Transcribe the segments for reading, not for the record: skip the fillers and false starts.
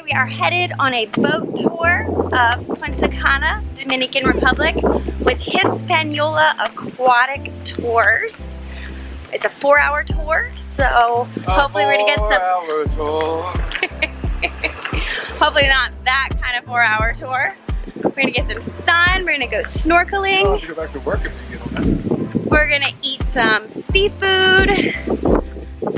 we are headed on a boat tour of Punta Cana, Dominican Republic with Hispaniola Aquatic Tours. It's a 4-hour tour, so hopefully we're gonna get hopefully not that kind of 4-hour tour. We're gonna get some sun, we're gonna go snorkeling. I'll have to go back to work if you get on that. We're gonna eat some seafood.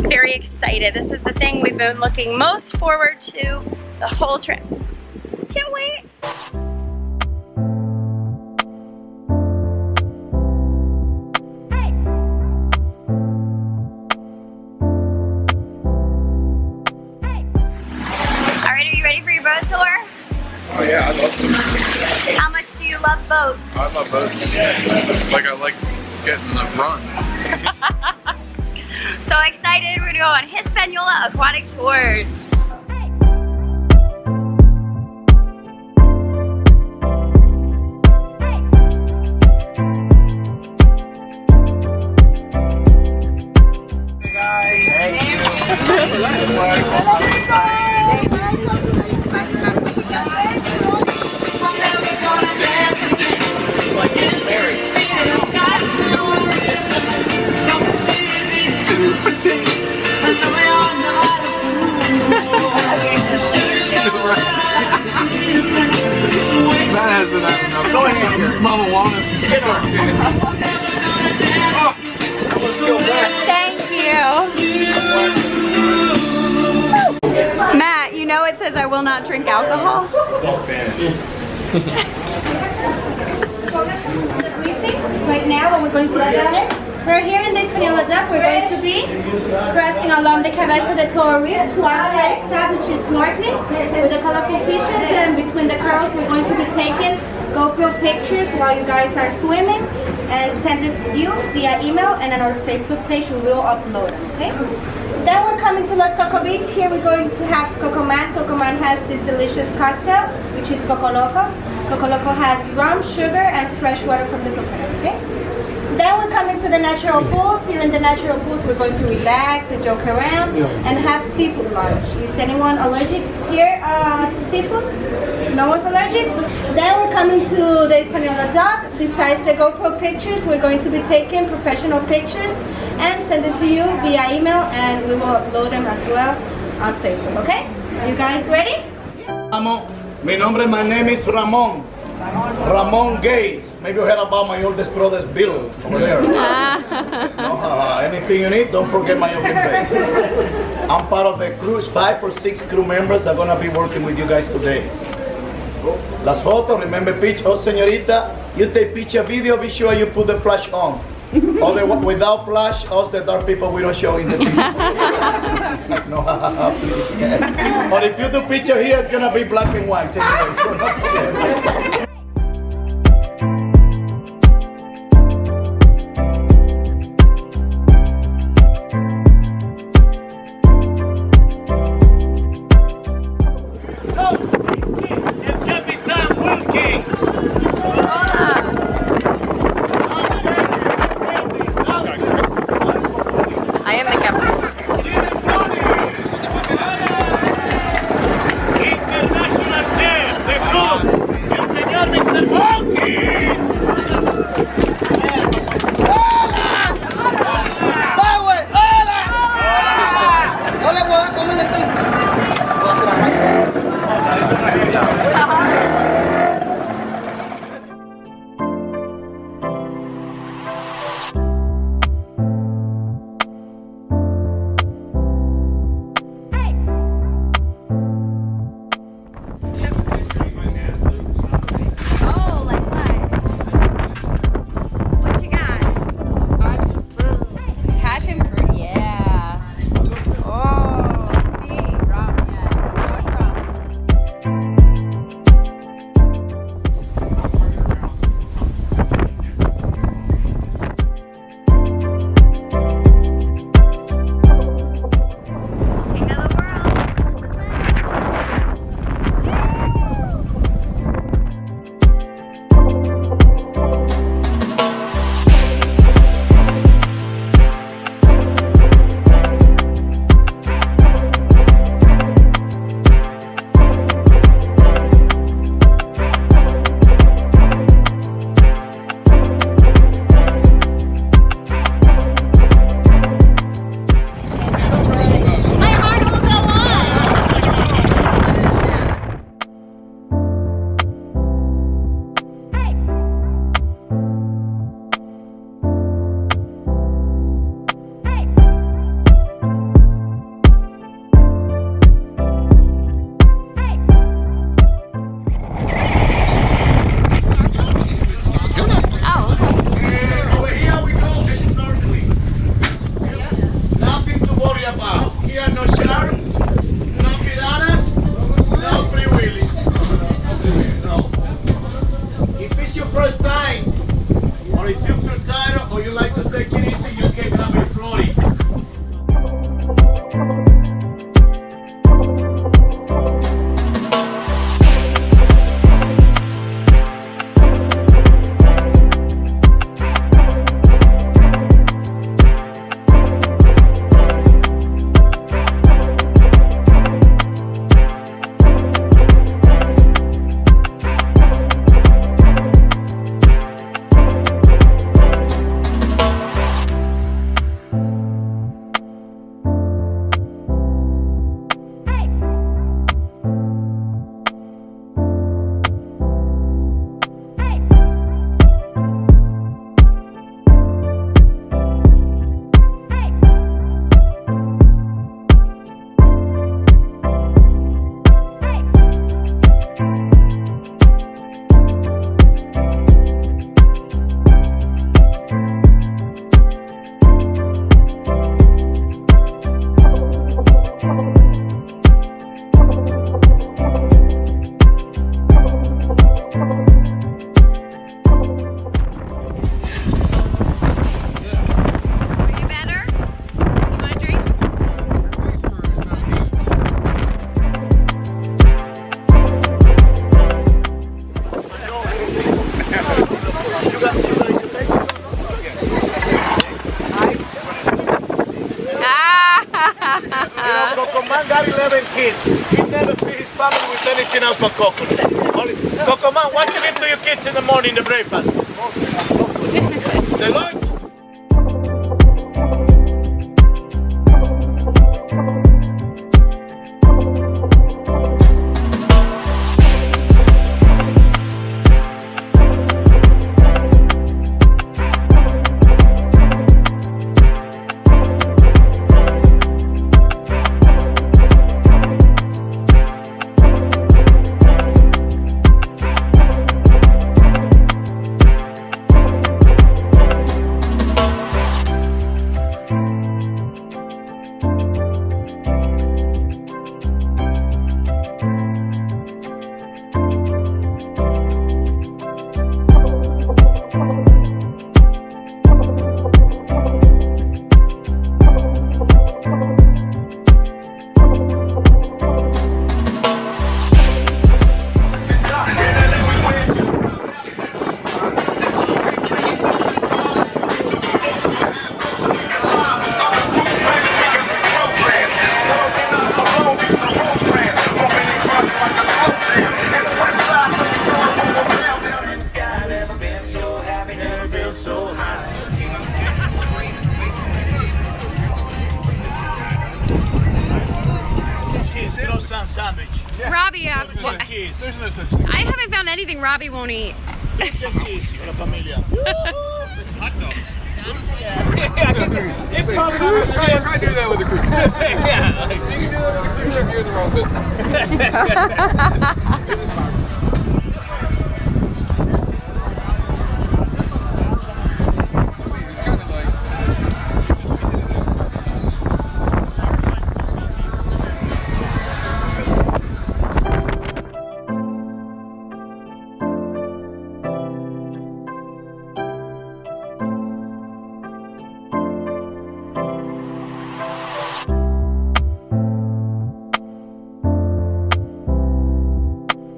Very excited. This is the thing we've been looking most forward to the whole trip. Can't wait. Alright, are you ready for your boat tour? Oh yeah, I love them. How much do you love boats? I love boats. Like I like getting the run. So excited, we're gonna go on Hispaniola Aquatic Tours. Hey guys. Thank you. Go ahead here. Mama wanna sit on this. Thank you. Matt, you know it says I will not drink alcohol? Right now, what we're going to do we're here in the Hispaniola Dock. We're going to be crossing along the Cabeza de Toro Reef to our first stop, which is snorkeling with the colorful fishes. And between the corals, we're going to be taking GoPro pictures while you guys are swimming and send it to you via email, and on our Facebook page we will upload them, okay? Then we're coming to Los Coco Beach. Here we're going to have Coco Man. Coco Man has this delicious cocktail, which is Coco Loco. Coco Loco has rum, sugar, and fresh water from the coconut, okay? Then we're coming to the natural pools. Here in the natural pools, we're going to relax and joke around and have seafood lunch. Is anyone allergic here to seafood? No one's allergic? Then we're coming to the Hispaniola Dock. Besides the GoPro pictures, we're going to be taking professional pictures and send it to you via email, and we will upload them as well on Facebook, okay? You guys ready? My name is Ramon. Ramon Gates. Maybe you heard about my oldest brother's Bill over there. Anything you need, don't forget my open face. I'm part of the crew, 5 or 6 crew members that are gonna be working with you guys today. Las fotos, remember pitch, oh señorita, you take picture video, be sure you put the flash on. Without flash, us the dark people, we don't show in the picture. No, please. Yeah. But if you do picture here, it's gonna be black and white anyway, so don't forget. I am the captain. International team, the crew. first time, or if you feel tired or you like to take it easy, you can grab a floaty. Cocoman got 11 kids. He never feed his family with anything else but coconut. Cocoman, what you give to your kids in the morning, the breakfast? The lunch? Sandwich. Robbie, Cheese. I haven't found anything Robbie won't eat. Cheese for la familia. Hot dog. Try to do that with the crew. Yeah, like, you can do that with the cruise ship, you're in the wrong business.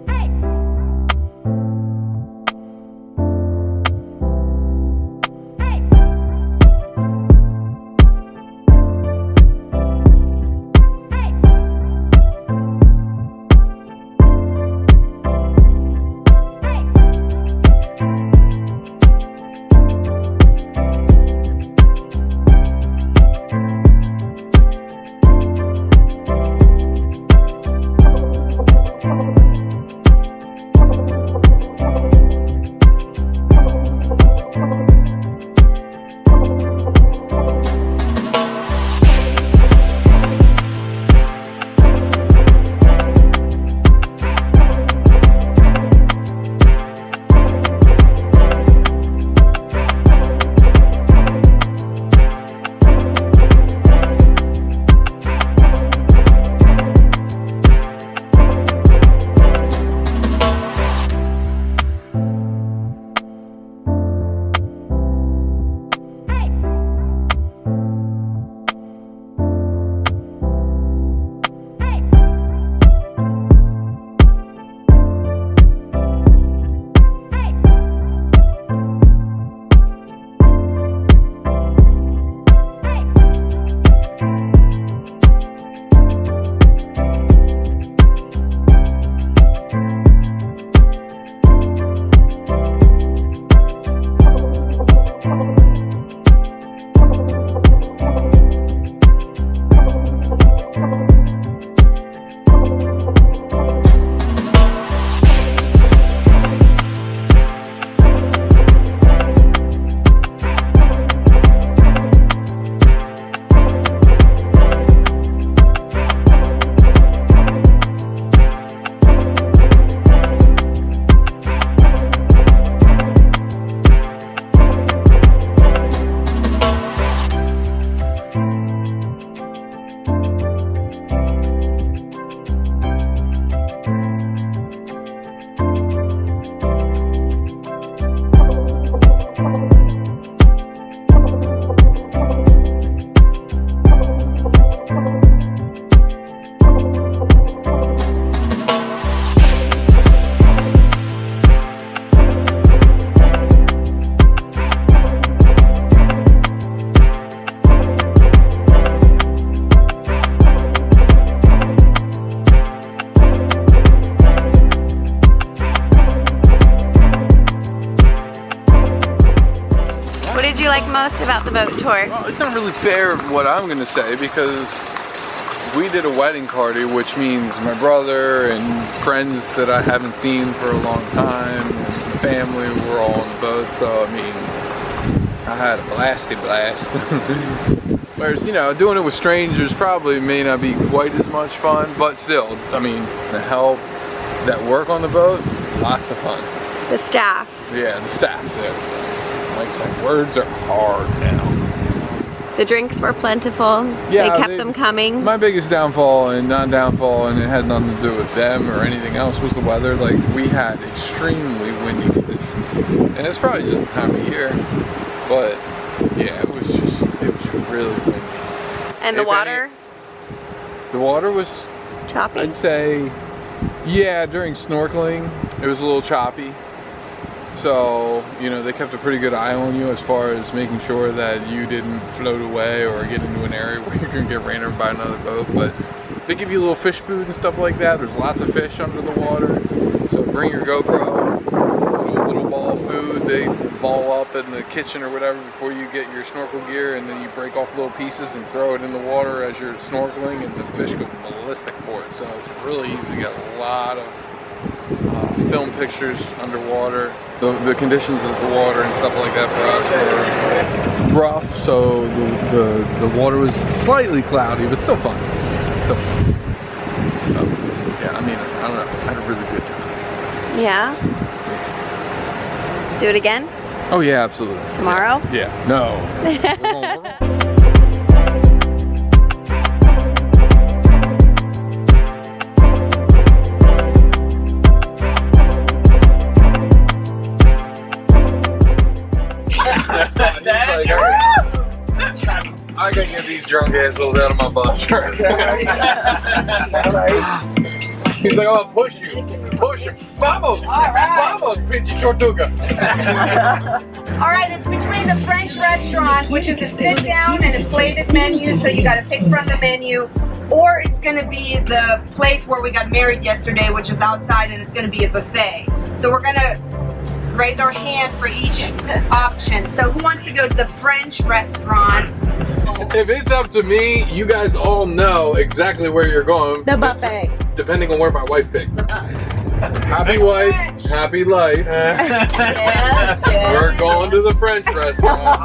Hey! like most about the boat tour? Well, it's not really fair what I'm gonna say because we did a wedding party, which means my brother and friends that I haven't seen for a long time, and family were all on the boat, so I mean, I had a blasty blast. Whereas, you know, doing it with strangers probably may not be quite as much fun, but still, I mean, the help that work on the boat, lots of fun. The staff. Yeah, the staff there. Like I said, words are hard now. The drinks were plentiful. Yeah, they kept them coming. My biggest downfall, and non-downfall, and it had nothing to do with them or anything else, was the weather. Like, we had extremely windy conditions. And it's probably just the time of year. But, yeah, it was really windy. And the water? The water was choppy? I'd say, yeah, during snorkeling, it was a little choppy. So, you know, they kept a pretty good eye on you as far as making sure that you didn't float away or get into an area where you can get ran over by another boat. But they give you a little fish food and stuff like that. There's lots of fish under the water. So bring your GoPro, a little ball of food. They ball up in the kitchen or whatever before you get your snorkel gear, and then you break off little pieces and throw it in the water as you're snorkeling, and the fish go ballistic for it. So it's really easy to get a lot of film pictures underwater. The conditions of the water and stuff like that for us were rough, so the water was slightly cloudy, but still fun. Still fun. So, yeah, I mean, I don't know, I had a really good time. Yeah? Do it again? Oh yeah, absolutely. Tomorrow? Yeah. No. I gotta get these drunk assholes out of my butt. He's like, oh, push you. Push him. Vamos. Vamos, pinche tortuga. All right, it's between the French restaurant, which is a sit-down and a plated menu, so you got to pick from the menu, or it's going to be the place where we got married yesterday, which is outside, and it's going to be a buffet. So we're going to raise our hand for each option. So who wants to go to the French restaurant? If it's up to me, you guys all know exactly where you're going. The buffet. Depending on where my wife picked. Happy wife, happy life. Yes, yes. We're going to the French restaurant.